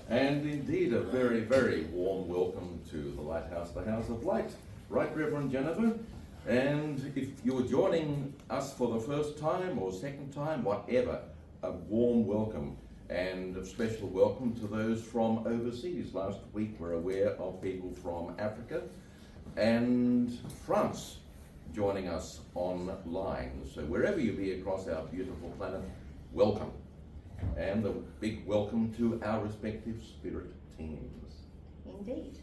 And indeed, a very, very warm welcome to the Lighthouse, the House of Light. Right, Reverend Jennifer? And if you're joining us for the first time or second time, whatever, a warm welcome and a special welcome to those from overseas. Last week we're aware of people from Africa and France joining us online. So wherever you be across our beautiful planet, welcome. And a big welcome to our respective spirit teams. Indeed.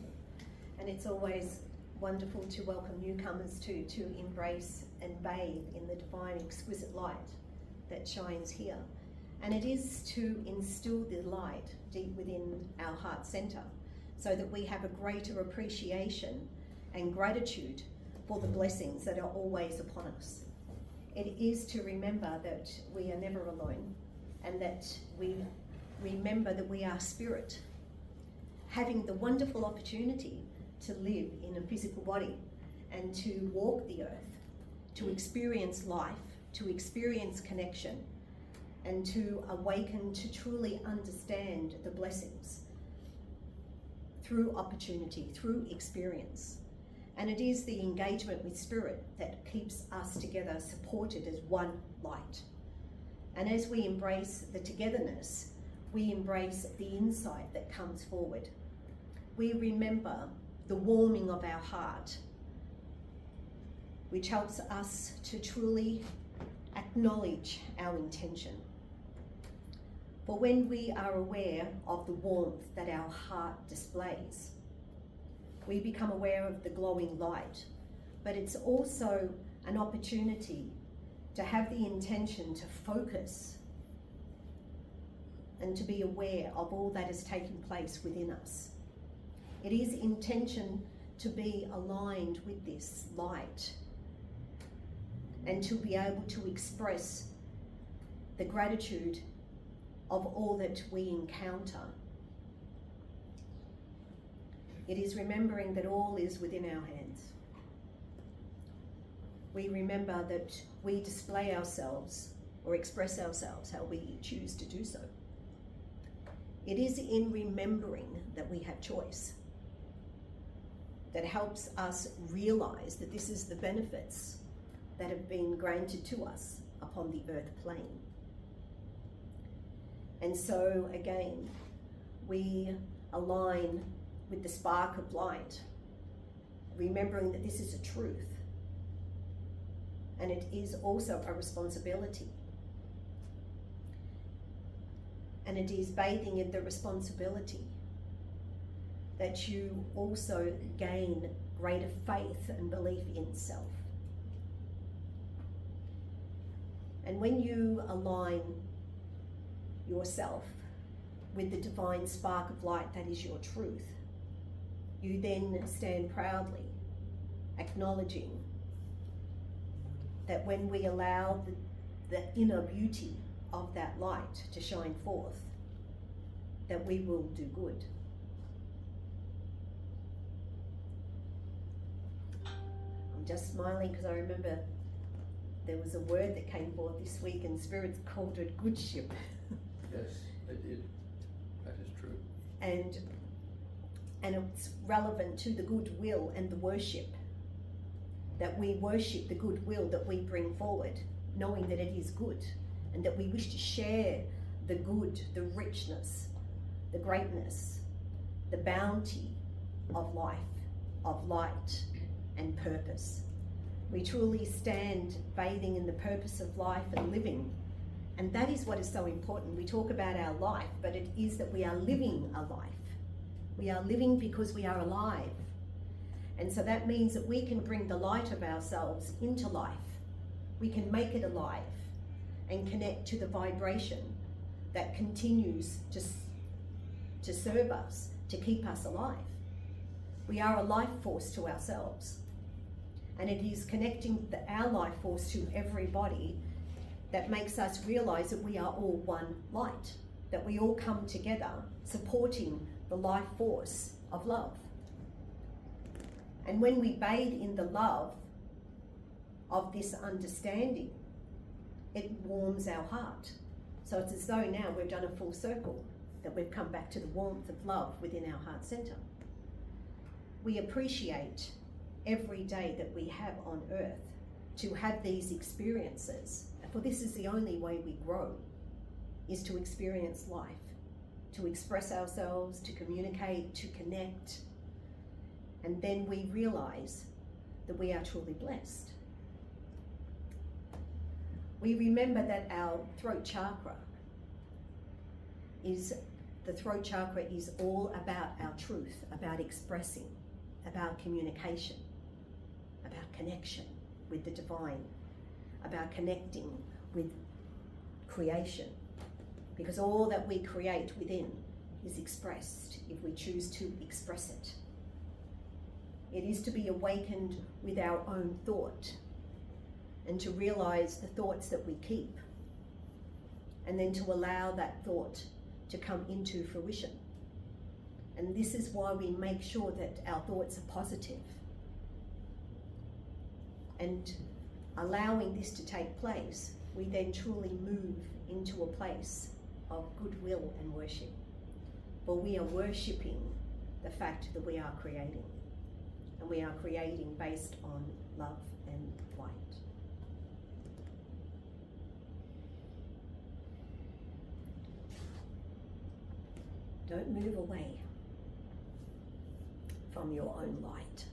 And it's always wonderful to welcome newcomers to embrace and bathe in the divine exquisite light that shines here. And it is to instill the light deep within our heart centre so that we have a greater appreciation and gratitude for the blessings that are always upon us. It is to remember that we are never alone, and that we remember that we are spirit, having the wonderful opportunity to live in a physical body and to walk the earth, to experience life, to experience connection, and to awaken to truly understand the blessings through opportunity, through experience. And it is the engagement with spirit that keeps us together, supported as one light. And as we embrace the togetherness, we embrace the insight that comes forward. We remember the warming of our heart, which helps us to truly acknowledge our intention. For when we are aware of the warmth that our heart displays, we become aware of the glowing light, but it's also an opportunity to have the intention to focus and to be aware of all that is taking place within us. It is intention to be aligned with this light and to be able to express the gratitude of all that we encounter. It is remembering that all is within our hands. We remember that we display ourselves or express ourselves how we choose to do so. It is in remembering that we have choice that helps us realize that this is the benefits that have been granted to us upon the earth plane. And so again, we align with the spark of light, remembering that this is a truth. And it is also a responsibility. And it is bathing in the responsibility that you also gain greater faith and belief in self. And when you align yourself with the divine spark of light that is your truth, you then stand proudly, acknowledging that when we allow the inner beauty of that light to shine forth, that we will do good. I'm just smiling because I remember there was a word that came forth this week and spirits called it goodship. Yes, they did. That is true. And it's relevant to the goodwill and the worship, that we worship the goodwill that we bring forward, knowing that it is good and that we wish to share the good, the richness, the greatness, the bounty of life, of light and purpose. We truly stand bathing in the purpose of life and living. And that is what is so important. We talk about our life, but it is that we are living a life. We are living because we are alive. And so that means that we can bring the light of ourselves into life. We can make it alive and connect to the vibration that continues to serve us, to keep us alive. We are a life force to ourselves. And it is connecting our life force to everybody that makes us realize that we are all one light, that we all come together supporting the life force of love. And when we bathe in the love of this understanding, it warms our heart. So it's as though now we've done a full circle. that we've come back to the warmth of love within our heart centre. We appreciate every day that we have on earth to have these experiences, for this is the only way we grow, is to experience life, to express ourselves, to communicate, to connect, and then we realise that we are truly blessed. We remember that our throat chakra is all about our truth, about expressing, about communication, about connection with the divine, about connecting with creation. Because all that we create within is expressed if we choose to express it. It is to be awakened with our own thought and to realise the thoughts that we keep, and then to allow that thought to come into fruition. And this is why we make sure that our thoughts are positive. And allowing this to take place, we then truly move into a place of goodwill and worship. For we are worshipping the fact that we are creating. And we are creating based on love and light. Don't move away from your own light.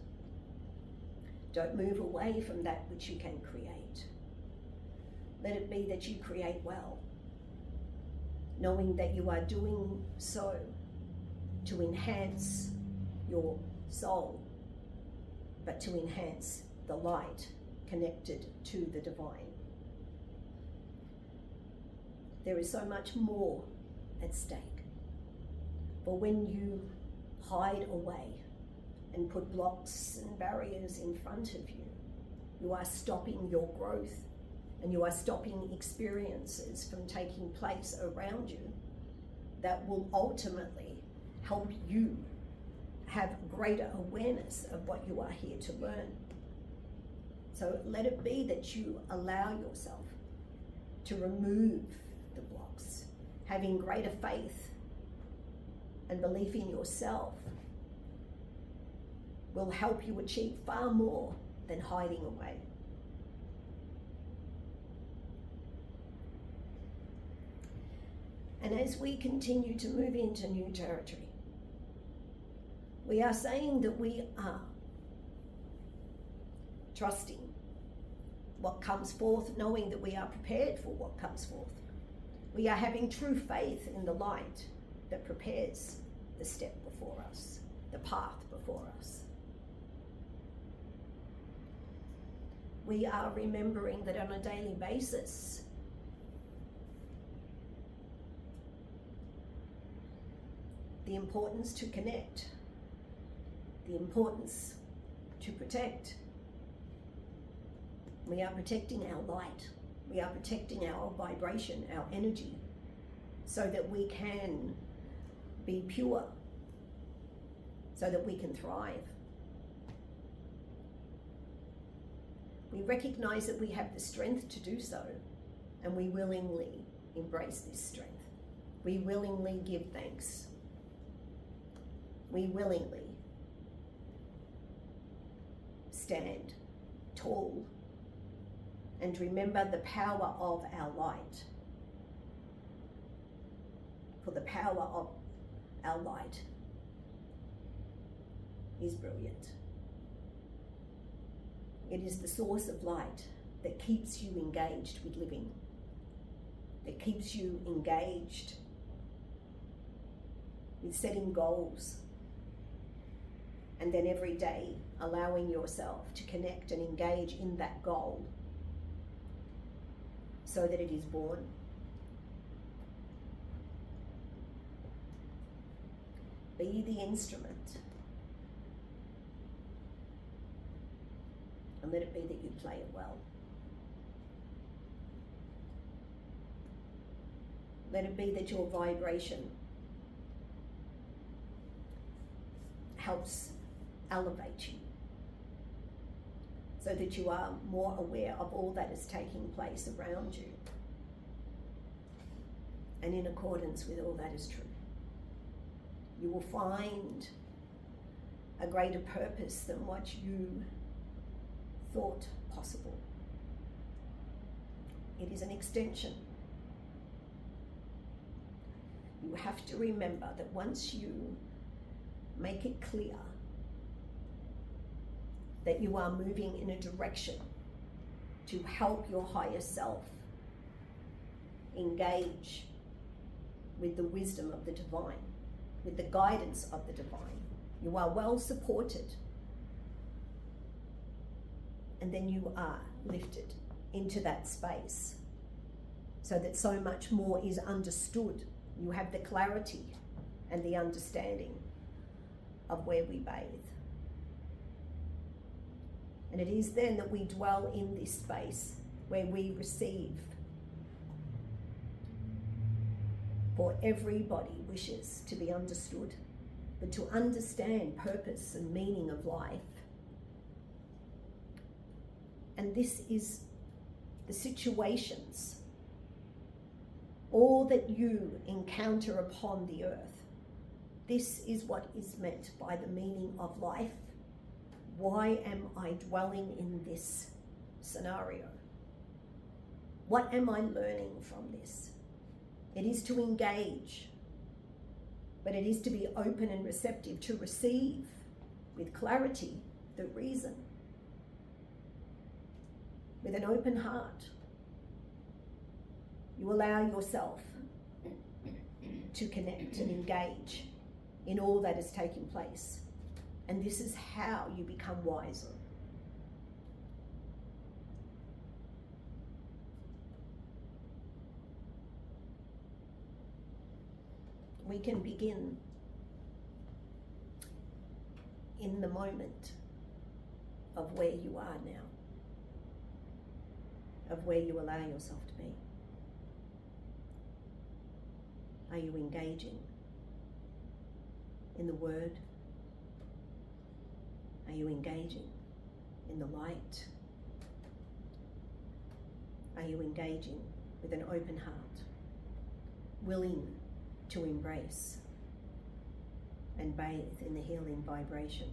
Don't move away from that which you can create. Let it be that you create well, knowing that you are doing so to enhance your soul, but to enhance the light connected to the divine. There is so much more at stake. For when you hide away and put blocks and barriers in front of you, you are stopping your growth and you are stopping experiences from taking place around you that will ultimately help you have greater awareness of what you are here to learn. So let it be that you allow yourself to remove the blocks, having greater faith and belief in yourself will help you achieve far more than hiding away. And as we continue to move into new territory, we are saying that we are trusting what comes forth, knowing that we are prepared for what comes forth. We are having true faith in the light that prepares the step before us, the path before us. We are remembering that on a daily basis, the importance to connect, the importance to protect. We are protecting our light. We are protecting our vibration, our energy, so that we can be pure, so that we can thrive. We recognize that we have the strength to do so, and we willingly embrace this strength. We willingly give thanks. We willingly stand tall and remember the power of our light. For the power of our light is brilliant. It is the source of light that keeps you engaged with living, that keeps you engaged with setting goals, and then every day allowing yourself to connect and engage in that goal so that it is born. Be the instrument, and let it be that you play it well. Let it be that your vibration helps elevate you so that you are more aware of all that is taking place around you and in accordance with all that is true. You will find a greater purpose than what you thought possible. It is an extension. You have to remember that once you make it clear that you are moving in a direction to help your higher self engage with the wisdom of the divine, with the guidance of the divine, you are well supported, and then you are lifted into that space so that so much more is understood. You have the clarity and the understanding of where we bathe. And it is then that we dwell in this space where we receive. For everybody wishes to be understood, but to understand purpose and meaning of life. And this is the situations, all that you encounter upon the earth. This is what is meant by the meaning of life. Why am I dwelling in this scenario? What am I learning from this? It is to engage, but it is to be open and receptive, to receive with clarity the reason, with an open heart. You allow yourself to connect and engage in all that is taking place. And this is how you become wiser. We can begin in the moment of where you are now, of where you allow yourself to be. Are you engaging in the word? Are you engaging in the light? Are you engaging with an open heart, willing to embrace and bathe in the healing vibration?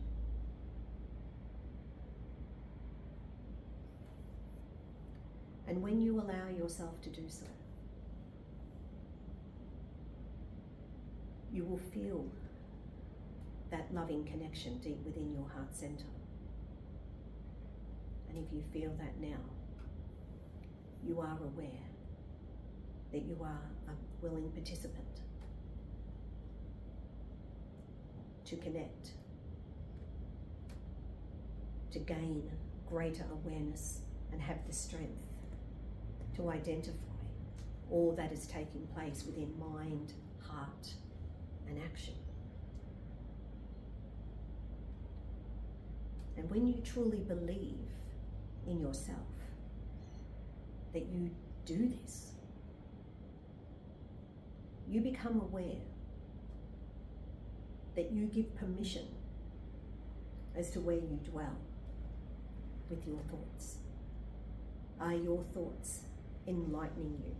And when you allow yourself to do so, you will feel that loving connection deep within your heart center. And if you feel that now, you are aware that you are a willing participant to connect, to gain greater awareness and have the strength to identify all that is taking place within mind, heart, and action. And when you truly believe in yourself that you do this, you become aware that you give permission as to where you dwell with your thoughts. Are your thoughts enlightening you,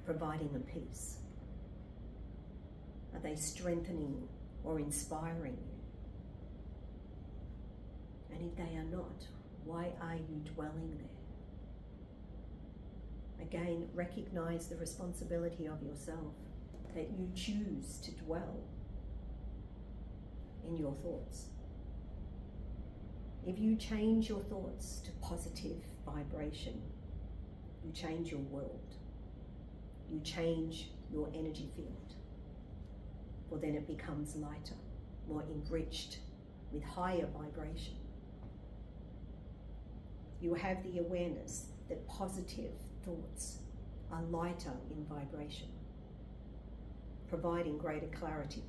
providing a peace? Are they strengthening or inspiring you? And if they are not, why are you dwelling there? Again, recognize the responsibility of yourself that you choose to dwell in your thoughts. If you change your thoughts to positive vibration, you change your world. You change your energy field. For then it becomes lighter, more enriched with higher vibration. You have the awareness that positive thoughts are lighter in vibration, providing greater clarity,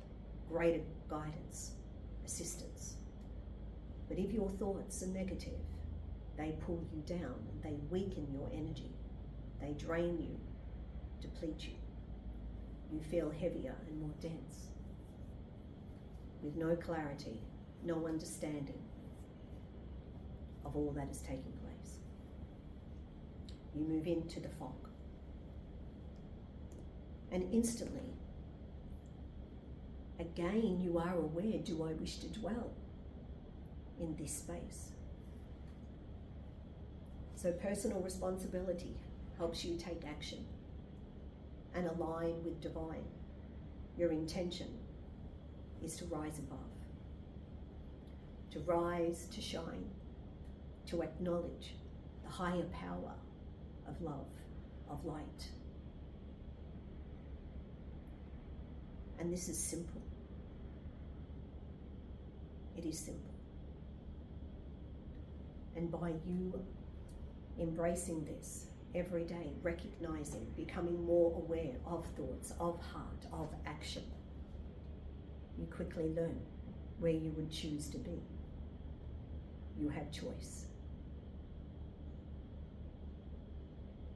greater guidance, assistance. But if your thoughts are negative, they pull you down and they weaken your energy. They drain you, deplete you. You feel heavier and more dense, with no clarity, no understanding of all that is taking place. You move into the fog. And instantly, a again you are aware, do I wish to dwell in this space? So personal responsibility helps you take action and align with divine. Your intention is to rise above, to rise, to shine, to acknowledge the higher power of love, of light. And this is simple. It is simple. And by you embracing this every day, recognizing, becoming more aware of thoughts, of heart, of action, you quickly learn where you would choose to be. You have choice.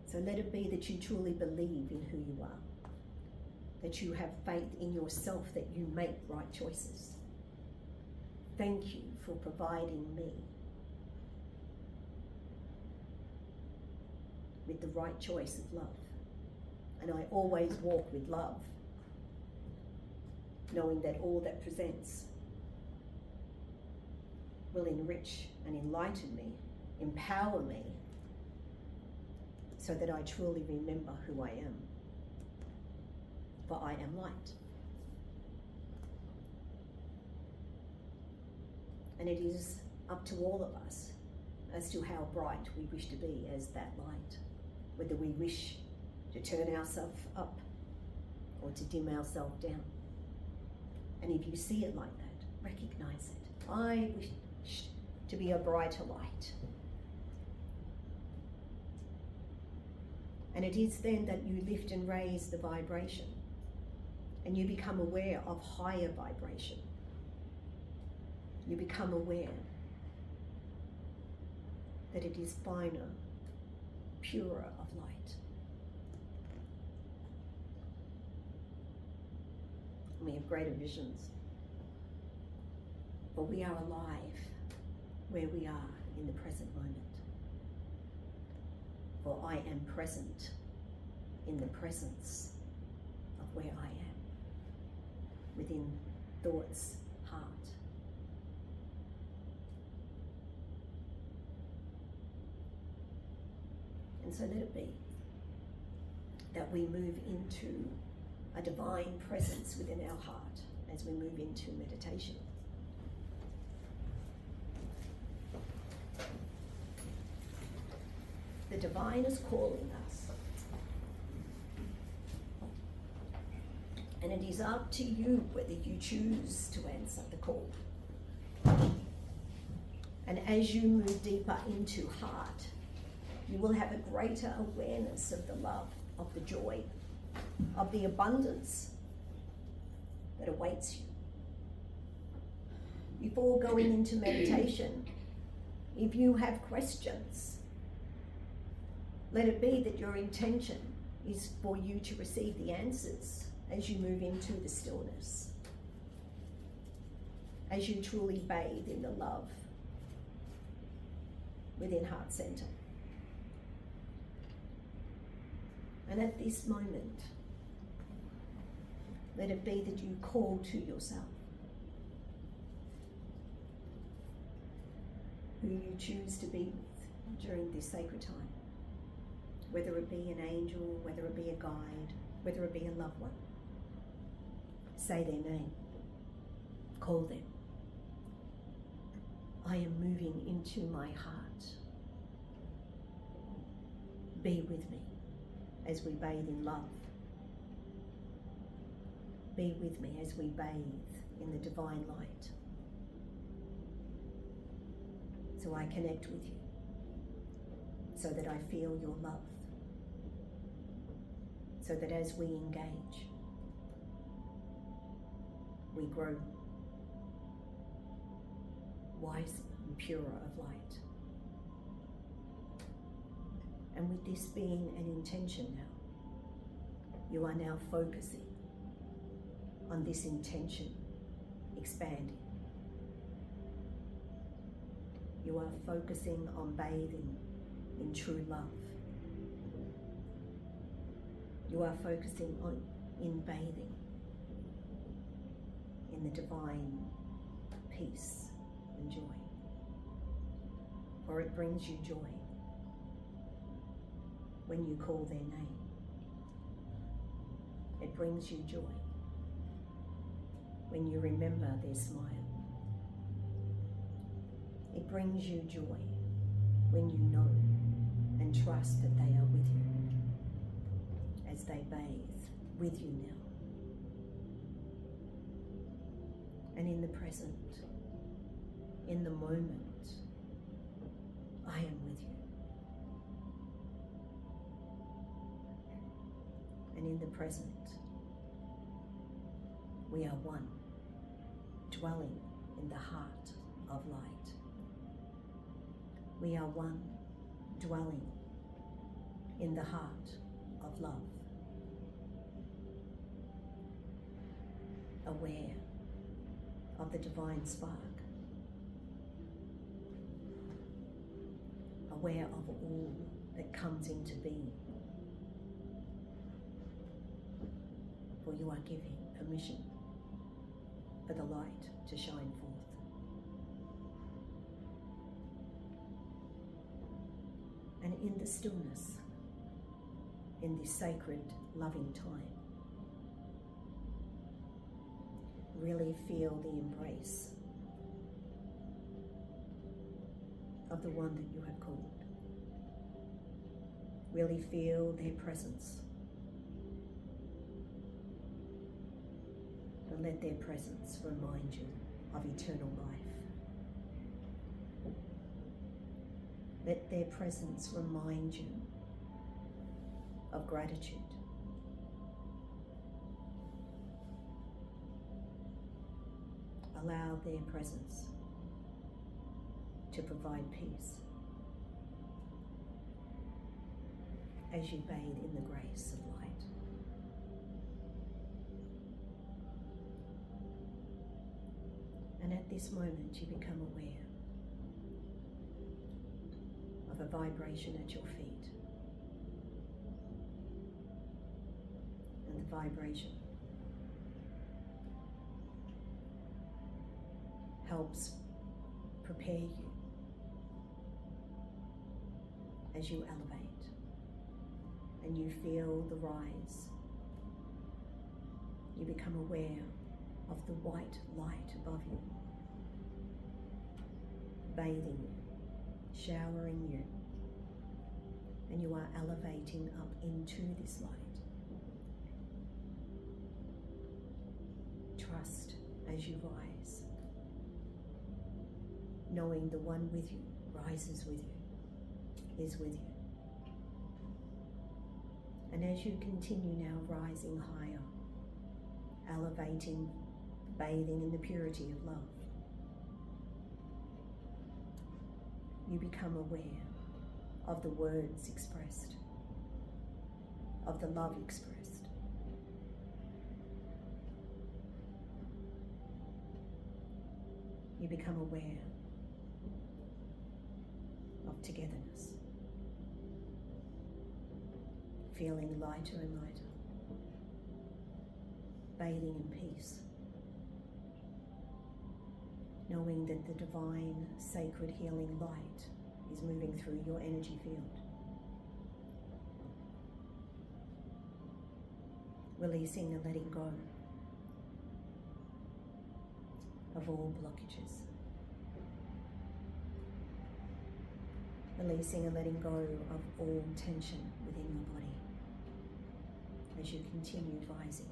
So let it be that you truly believe in who you are, that you have faith in yourself, that you make right choices. Thank you for providing me with the right choice of love. And I always walk with love, knowing that all that presents will enrich and enlighten me, empower me, so that I truly remember who I am. For I am light. And it is up to all of us as to how bright we wish to be as that light, whether we wish to turn ourselves up or to dim ourselves down. And if you see it like that, recognize it. I wish to be a brighter light. And it is then that you lift and raise the vibration, and you become aware of higher vibration. You become aware that it is finer, purer of light. And we have greater visions. For we are alive where we are in the present moment. For I am present in the presence of where I am, within thought's heart. And so let it be that we move into a divine presence within our heart as we move into meditation. The divine is calling us. And it is up to you whether you choose to answer the call. And as you move deeper into heart, you will have a greater awareness of the love, of the joy, of the abundance that awaits you. Before going into meditation, if you have questions, let it be that your intention is for you to receive the answers as you move into the stillness, as you truly bathe in the love within Heart Center. And at this moment, let it be that you call to yourself who you choose to be with during this sacred time. Whether it be an angel, whether it be a guide, whether it be a loved one. Say their name. Call them. I am moving into my heart. Be with me as we bathe in love. Be with me as we bathe in the divine light. So I connect with you, so that I feel your love, so that as we engage, we grow wiser and purer of light. And with this being an intention now, you are now focusing on this intention expanding. You are focusing on bathing in true love. You are focusing on in bathing in the divine peace and joy. For it brings you joy when you call their name. It brings you joy when you remember their smile. It brings you joy when you know and trust that they are with you as they bathe with you now. And in the present, in the moment, I am with you. And in the present, we are one, dwelling in the heart of light. We are one, dwelling in the heart of love. Aware of the divine spark. Aware of all that comes into being. For you are giving permission for the light to shine forth. And in the stillness, in this sacred, loving time, really feel the embrace of the one that you have called. Really feel their presence. And let their presence remind you of eternal life. Let their presence remind you of gratitude. Allow their presence to provide peace as you bathe in the grace of light. And at this moment, you become aware of a vibration at your feet. And the vibration helps prepare you as you elevate and you feel the rise. You become aware of the white light above you, bathing you, showering you, and you are elevating up into this light. Trust as you rise, knowing the one with you rises with you, is with you. And as you continue now rising higher, elevating, bathing in the purity of love, you become aware of the words expressed, of the love expressed. You become aware of togetherness, feeling lighter and lighter, bathing in peace, knowing that the divine, sacred, healing light is moving through your energy field, releasing and letting go of all blockages, releasing and letting go of all tension within your body as you continue rising.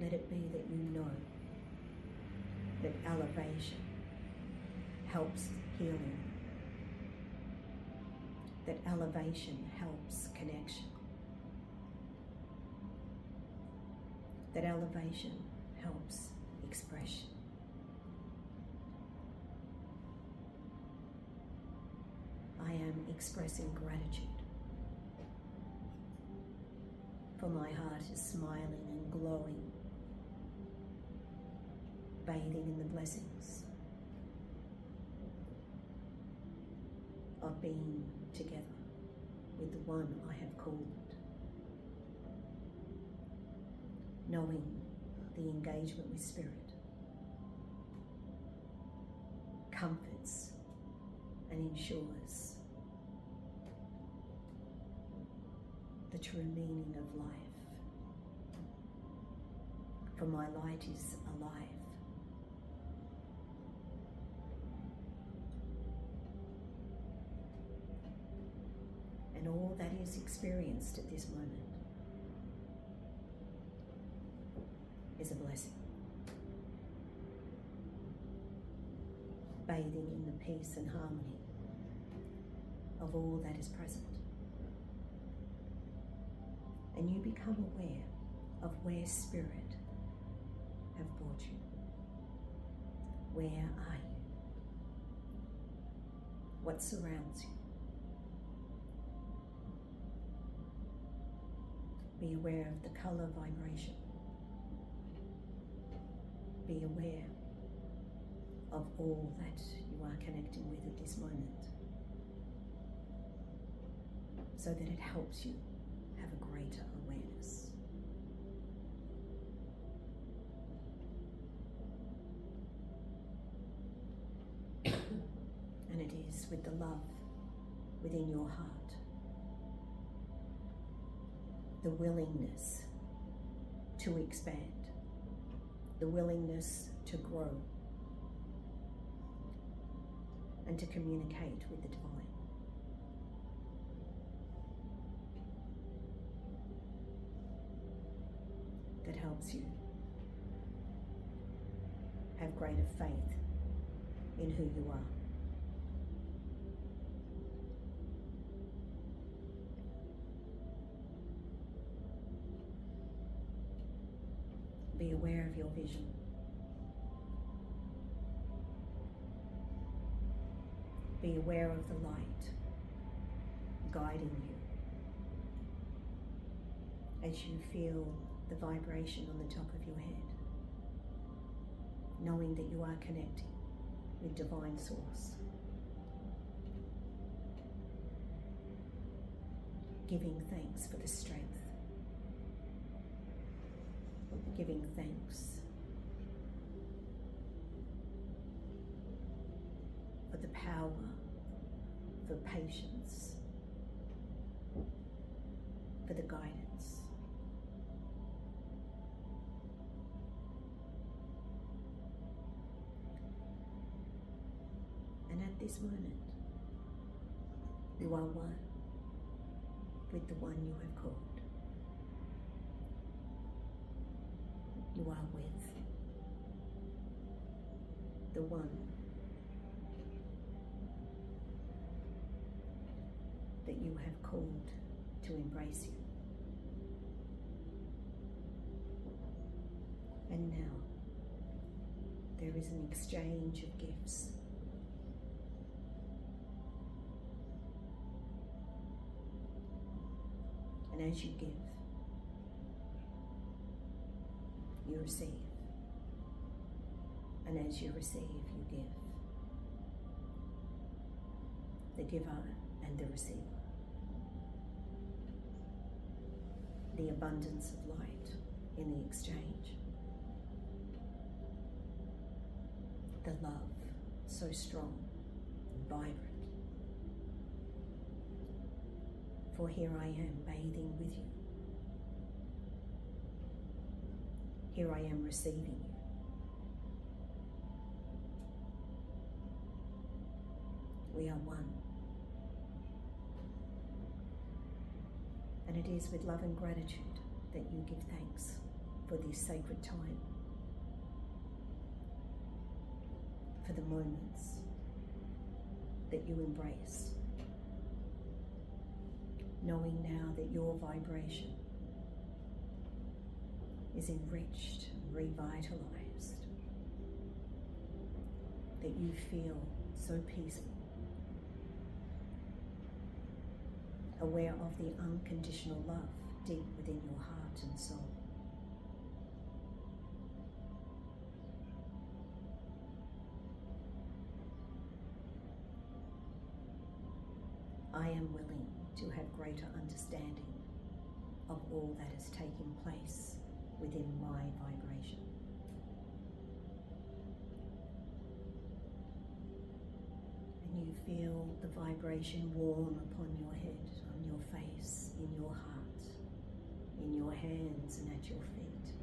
Let it be that you know that elevation helps healing, that elevation helps connection, that elevation helps expression. I am expressing gratitude, for my heart is smiling and glowing, bathing in the blessings of being together with the one I have called. knowing the engagement with Spirit comforts and ensures the true meaning of life. For my light is alive. And all that is experienced at this moment is a blessing. Bathing in the peace and harmony of all that is present. And you become aware of where Spirit have brought you. Where are you? What surrounds you? Be aware of the color vibration. Be aware of all that you are connecting with at this moment, so that it helps you have a greater awareness. And it is with the love within your heart, the willingness to expand, the willingness to grow, and to communicate with the divine. That helps you have greater faith in who you are. Be aware of your vision. Be aware of the light guiding you as you feel the vibration on the top of your head, knowing that you are connecting with Divine Source, giving thanks for the strength, giving thanks for the power, for patience, for the guidance. And at this moment, you are one with the one you have called. You are with the one that you have called to embrace you. And now there is an exchange of gifts. And as you give, you receive. And as you receive, you give. The giver and the receiver. The abundance of light in the exchange. The love so strong and vibrant. For here I am bathing with you. Here I am receiving you. We are one. And it is with love and gratitude that you give thanks for this sacred time, for the moments that you embrace, knowing now that your vibration is enriched and revitalized, that you feel so peaceful, aware of the unconditional love deep within your heart and soul. I am willing to have greater understanding of all that is taking place within my vibration. And you feel the vibration warm upon your head, on your face, in your heart, in your hands and at your feet.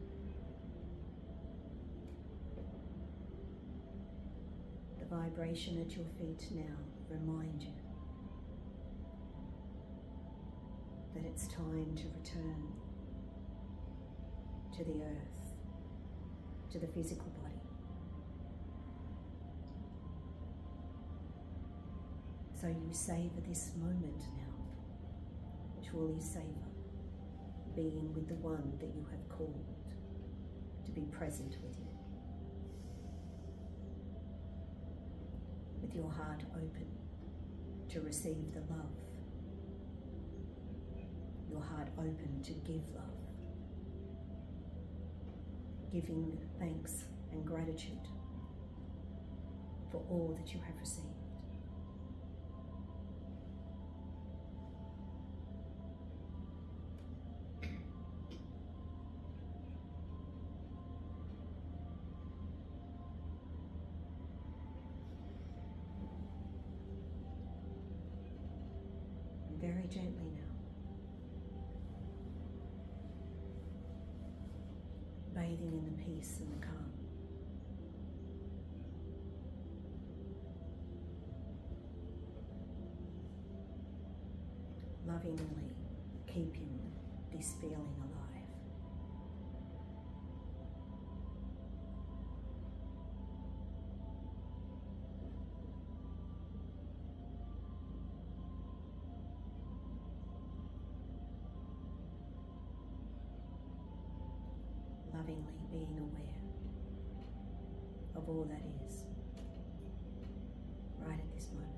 The vibration at your feet now remind you that it's time to return to the earth, to the physical body. So you savor this moment now, truly savor being with the one that you have called to be present with you. With your heart open to receive the love, your heart open to give love, giving thanks and gratitude for all that you have received. Very gently now, bathing in the peace and the calm. Lovingly keeping this feeling alive. Lovingly being aware of all that is right at this moment.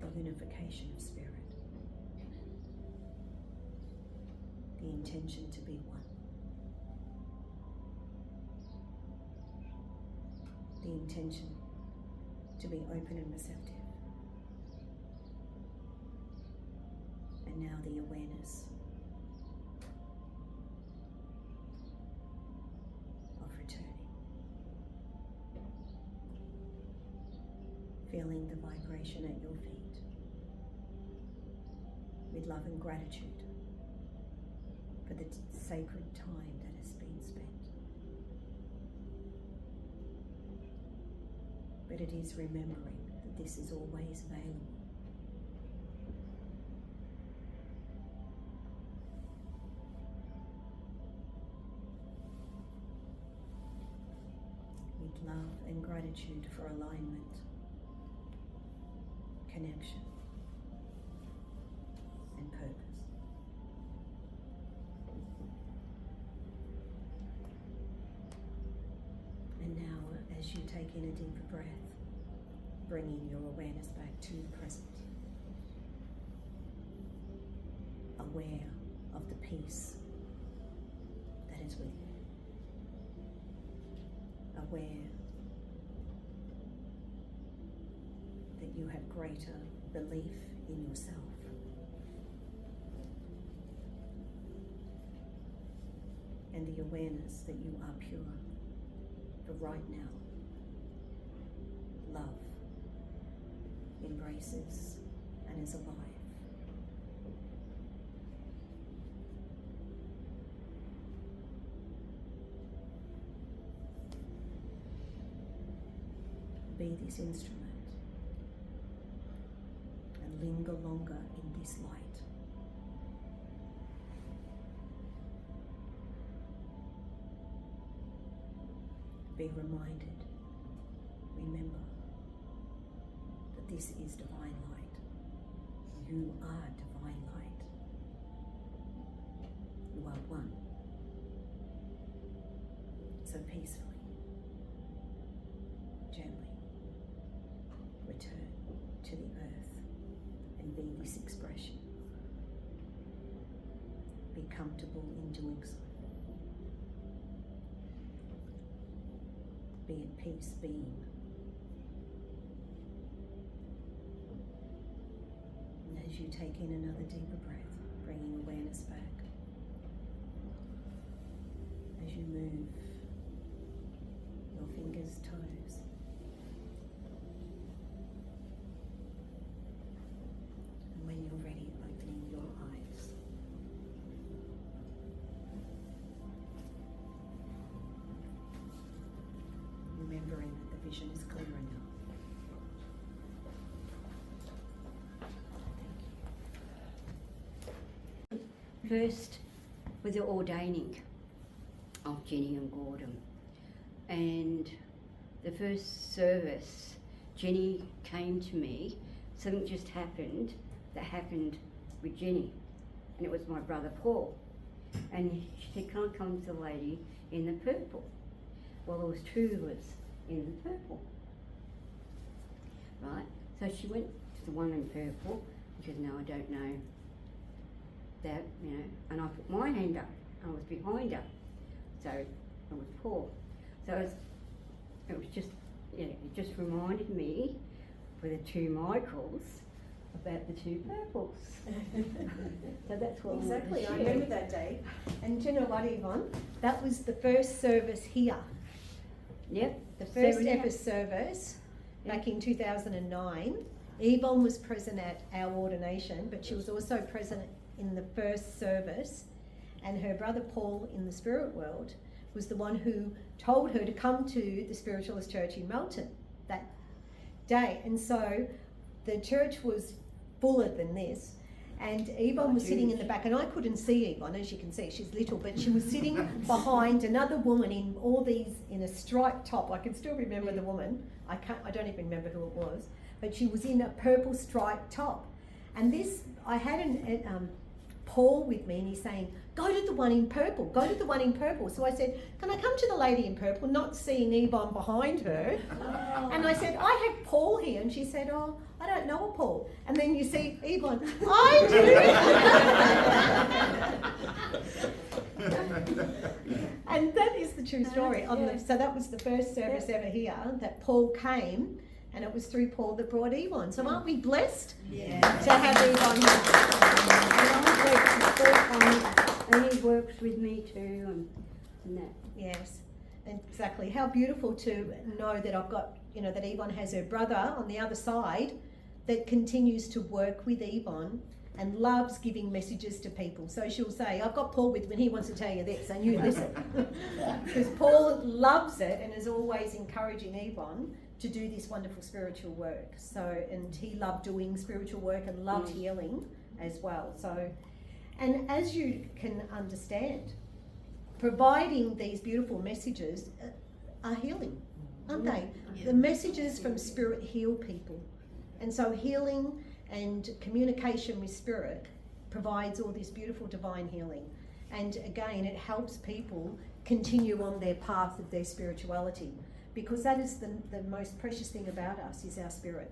The unification of spirit, the intention to be one, the intention to be open and receptive. And now the awareness of returning. Feeling the vibration at your feet with love and gratitude for the sacred time that has been spent. But it is remembering that this is always available. With love and gratitude for alignment, connection, and purpose. And now, as you take in a deeper breath, bringing your awareness back to the present, aware of the peace that is with you, aware that you have greater belief in yourself, and the awareness that you are pure for right now. Love embraces and is alive. Be this instrument and linger longer in this light. Be reminded, remember, that this is divine light. You are divine light. You are one. So peacefully, gently, return to the earth and be this expression. Be comfortable in doing so. Be at peace being As you take in another deeper breath, bringing awareness back. As you move your fingers, toes. And when you're ready, opening your eyes. Remembering that the vision is clear enough. First was the ordaining of Jenny and Gordon, and the first service, Jenny came to me. Something just happened that happened with Jenny, and it was my brother Paul, and she said, "Can I come to the lady in the purple?" Well, there was two of us in the purple, right? So she went to the one in purple. She said, "No, I don't know that, you know," and I put my hand up. I was behind her, so it was Paul. So it was just, yeah, it just reminded me for the two Michaels about the two purples. So that's what Exactly, I I remember that day. And do you know what, Yvonne? That was the first service here. Yep. The first 70. ever service back in 2009. Yvonne was present at our ordination, but she was also present in the first service. And her brother Paul in the spirit world was the one who told her to come to the Spiritualist Church in Melton that day. And so the church was fuller than this. And Yvonne was sitting in the back, and I couldn't see Yvonne, as you can see, she's little, but she was sitting behind another woman in all these, in a striped top. I can still remember the woman. I don't even remember who it was, but she was in a purple striped top. And this, I had Paul with me, and he's saying, "Go to the one in purple, go to the one in purple." So I said, "Can I come to the lady in purple?" Not seeing Yvonne behind her. Oh. And I said, "I have Paul here." And she said, "Oh, I don't know a Paul." And then you see Yvonne, "I do." And that is the true story. So that was the first service ever here, that Paul came, and it was through Paul that brought Yvonne. So aren't we blessed to have Yvonne here? And he works with me too, and that. Yes, exactly. How beautiful to know that I've got, that Yvonne has her brother on the other side that continues to work with Yvonne and loves giving messages to people. So she'll say, "I've got Paul with me and he wants to tell you this," and you listen. Because Paul loves it and is always encouraging Yvonne to do this wonderful spiritual work. So, and he loved doing spiritual work and loved healing as well. So, and as you can understand, providing these beautiful messages are healing, aren't they? Yeah. The messages from Spirit heal people. And so healing and communication with Spirit provides all this beautiful divine healing. And again, it helps people continue on their path of their spirituality, because that is the most precious thing about us, is our spirit.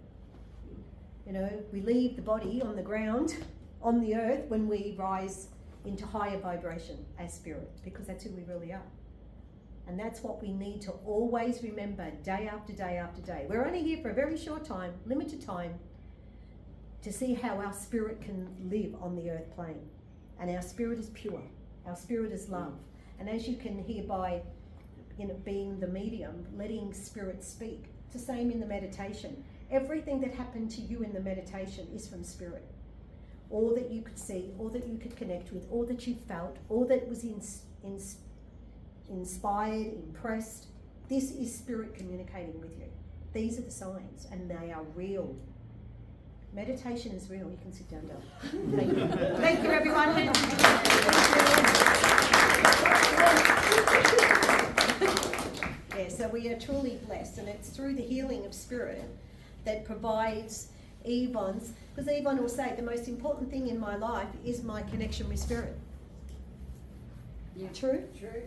We leave the body on the ground, on the earth, when we rise into higher vibration as spirit, because that's who we really are. And that's what we need to always remember, day after day after day. We're only here for a very short time, limited time, to see how our spirit can live on the earth plane. And our spirit is pure. Our spirit is love. And as you can hear by being the medium, letting spirit speak, it's the same in the meditation. Everything that happened to you in the meditation is from spirit. All that you could see, all that you could connect with, all that you felt, all that was inspired, impressed, this is spirit communicating with you. These are the signs, and they are real. Meditation is real. You can sit down now. Thank you. Thank you, everyone. Yeah, so we are truly blessed, and it's through the healing of spirit that provides Yvonne's, because Yvonne will say, the most important thing in my life is my connection with spirit. Yeah. True? True.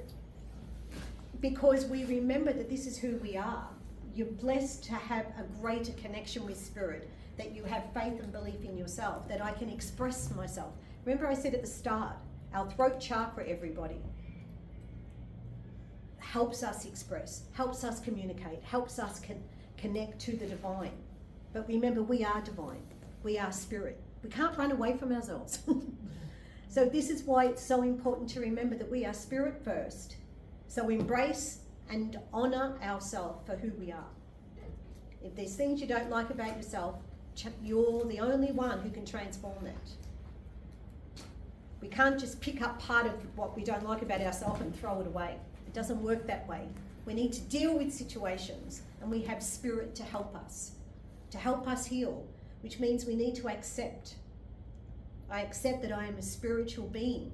Because we remember that this is who we are. You're blessed to have a greater connection with spirit, that you have faith and belief in yourself, that I can express myself. Remember I said at the start, our throat chakra, everybody, helps us express, helps us communicate, helps us connect to the divine. But remember, we are divine. We are spirit. We can't run away from ourselves. So this is why it's so important to remember that we are spirit first. So embrace and honour ourselves for who we are. If there's things you don't like about yourself, you're the only one who can transform it. We can't just pick up part of what we don't like about ourselves and throw it away. It doesn't work that way. We need to deal with situations, and we have spirit to help us heal, which means we need to accept. I accept that I am a spiritual being,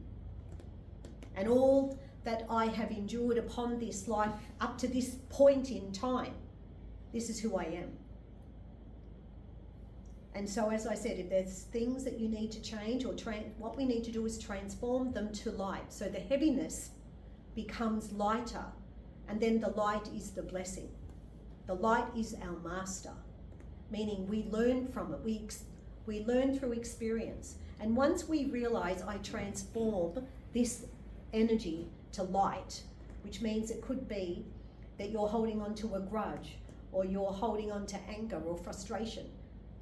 and all that I have endured upon this life up to this point in time, this is who I am. And so, as I said, if there's things that you need to change, or what we need to do is transform them to light. So the heaviness becomes lighter, and then the light is the blessing. The light is our master, meaning we learn from it. We learn through experience. And once we realize I transform this energy to light, which means it could be that you're holding on to a grudge, or you're holding on to anger or frustration.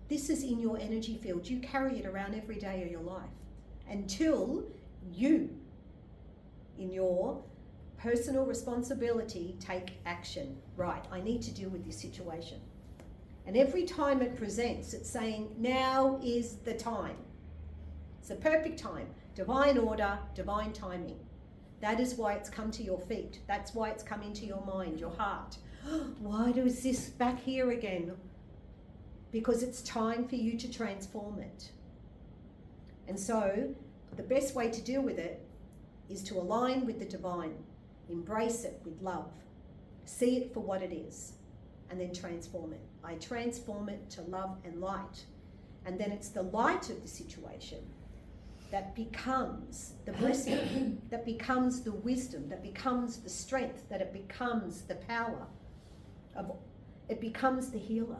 This is in your energy field. You carry it around every day of your life until you, in your personal responsibility, take action. Right, I need to deal with this situation. And every time it presents, it's saying, now is the time. It's the perfect time. Divine order, divine timing. That is why it's come to your feet. That's why it's come into your mind, your heart. Why is this back here again? Because it's time for you to transform it. And so the best way to deal with it is to align with the divine, embrace it with love, see it for what it is, and then transform it. I transform it to love and light. And then it's the light of the situation that becomes the blessing, that becomes the wisdom, that becomes the strength, that it becomes the power it becomes the healer.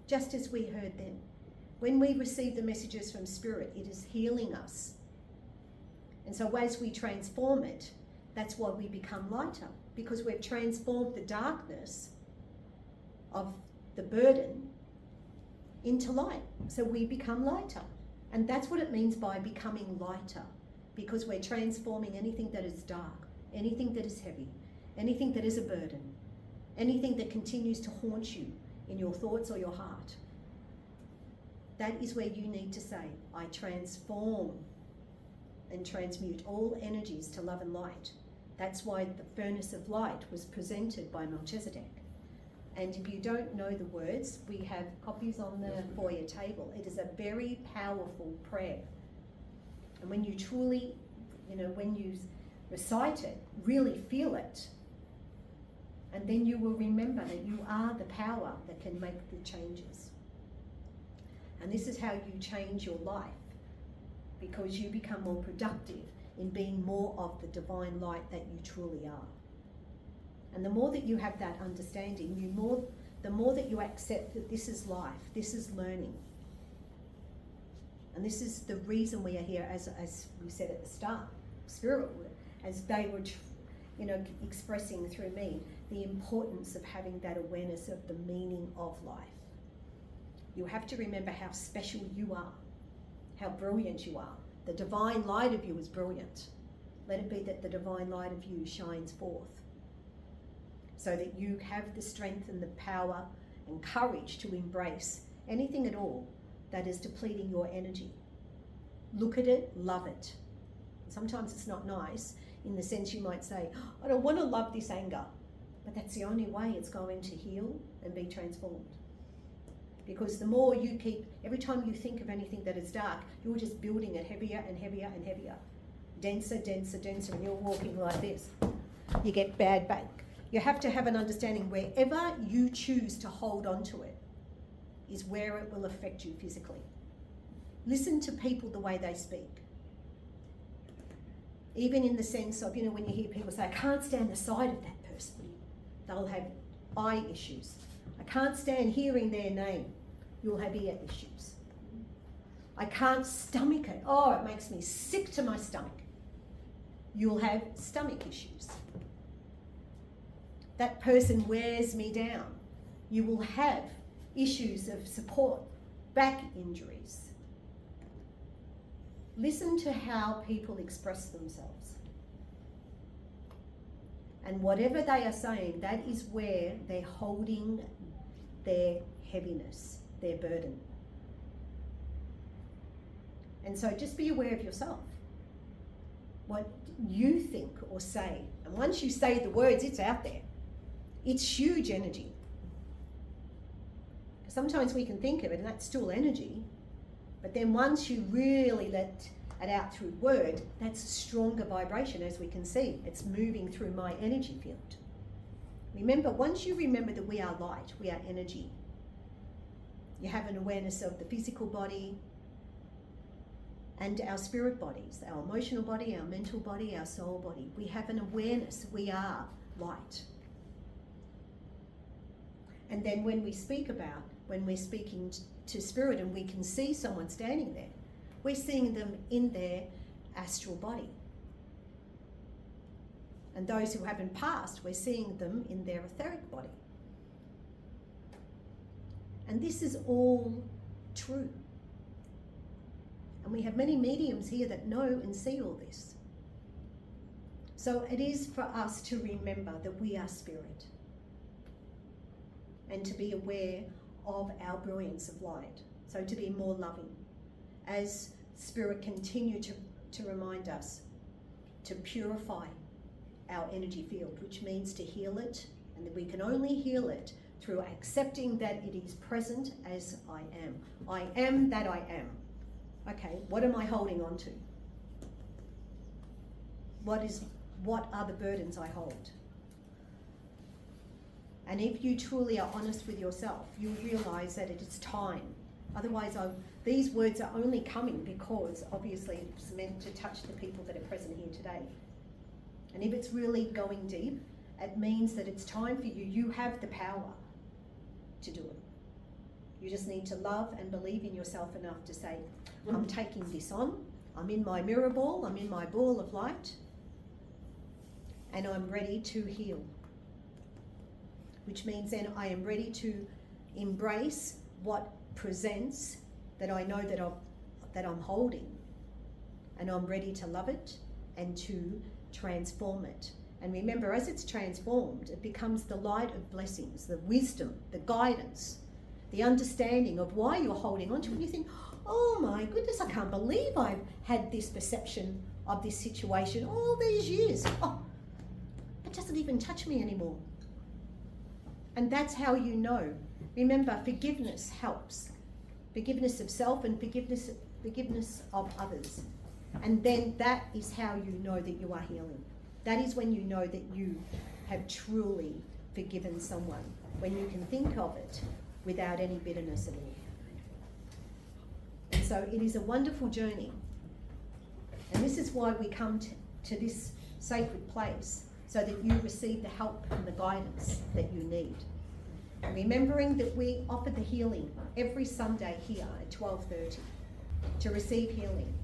Just as we heard then. When we receive the messages from Spirit, it is healing us. And so as we transform it, that's why we become lighter, because we've transformed the darkness of the burden into light. So we become lighter. And that's what it means by becoming lighter, because we're transforming anything that is dark, anything that is heavy, anything that is a burden, anything that continues to haunt you in your thoughts or your heart. That is where you need to say, I transform and transmute all energies to love and light. That's why the furnace of light was presented by Melchizedek. And if you don't know the words, we have copies on the foyer table. It is a very powerful prayer. And when you truly, when you recite it, really feel it, and then you will remember that you are the power that can make the changes. And this is how you change your life, because you become more productive in being more of the divine light that you truly are. And the more that you have that understanding, the more that you accept that this is life, this is learning. And this is the reason we are here, as we said at the start, Spirit, as they were expressing through me, the importance of having that awareness of the meaning of life. You have to remember how special you are, how brilliant you are. The divine light of you is brilliant. Let it be that the divine light of you shines forth, so that you have the strength and the power and courage to embrace anything at all that is depleting your energy. Look at it, love it. Sometimes it's not nice, in the sense you might say, I don't want to love this anger, but that's the only way it's going to heal and be transformed. Because the more you keep, every time you think of anything that is dark, you're just building it heavier and heavier and heavier. Denser, denser, denser, and you're walking like this. You get bad back. You have to have an understanding wherever you choose to hold on to it is where it will affect you physically. Listen to people the way they speak. Even in the sense of, when you hear people say, I can't stand the sight of that person. They'll have eye issues. I can't stand hearing their name. You'll have ear issues. I can't stomach it. Oh, it makes me sick to my stomach. You'll have stomach issues. That person wears me down. You will have issues of support, back injuries. Listen to how people express themselves. And whatever they are saying, that is where they're holding their heaviness, their burden. And so just be aware of yourself. What you think or say. And once you say the words, it's out there. It's huge energy. Sometimes we can think of it and that's still energy. But then once you really let it out through word, that's a stronger vibration, as we can see. It's moving through my energy field. Remember, once you remember that we are light, we are energy, you have an awareness of the physical body and our spirit bodies, our emotional body, our mental body, our soul body. We have an awareness, we are light. And then when we speak about, when we're speaking to spirit and we can see someone standing there, we're seeing them in their astral body. And those who haven't passed, we're seeing them in their etheric body. And this is all true. And we have many mediums here that know and see all this. So it is for us to remember that we are spirit and to be aware of our brilliance of light. So to be more loving. As spirit continue to remind us to purify our energy field, which means to heal it, and that we can only heal it through accepting that it is present as I am. I am that I am. Okay, what am I holding on to? What are the burdens I hold? And if you truly are honest with yourself, you'll realize that it is time. Otherwise, these words are only coming because obviously it's meant to touch the people that are present here today. And if it's really going deep, it means that it's time for you. You have the power to do it. You just need to love and believe in yourself enough to say, I'm taking this on. I'm in my mirror ball. I'm in my ball of light. And I'm ready to heal. Which means then I am ready to embrace what presents that I know that I'm holding, and I'm ready to love it and to transform it. And remember, as it's transformed, it becomes the light of blessings, the wisdom, the guidance, the understanding of why you're holding on to it. And you think, oh my goodness, I can't believe I've had this perception of this situation all these years. Oh, it doesn't even touch me anymore. And that's how you know. Remember, forgiveness helps. Forgiveness of self and forgiveness of others. And then that is how you know that you are healing. That is when you know that you have truly forgiven someone, when you can think of it without any bitterness at all. And so it is a wonderful journey. And this is why we come to this sacred place, so that you receive the help and the guidance that you need. And remembering that we offer the healing every Sunday here at 12:30 to receive healing,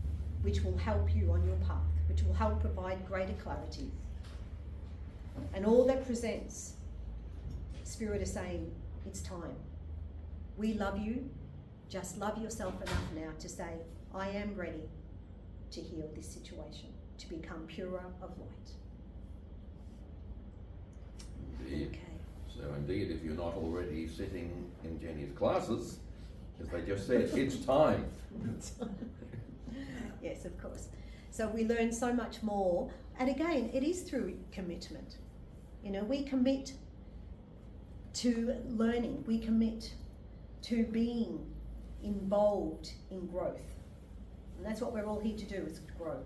which will help you on your path, which will help provide greater clarity. And all that presents, Spirit is saying, it's time. We love you. Just love yourself enough now to say, I am ready to heal this situation, to become purer of light. Indeed. Okay. So indeed, if you're not already sitting in Jenny's classes, as they just said, it's time. Yes, of course. So we learn so much more. And again, it is through commitment. You know, we commit to learning. We commit to being involved in growth. And that's what we're all here to do, is to grow.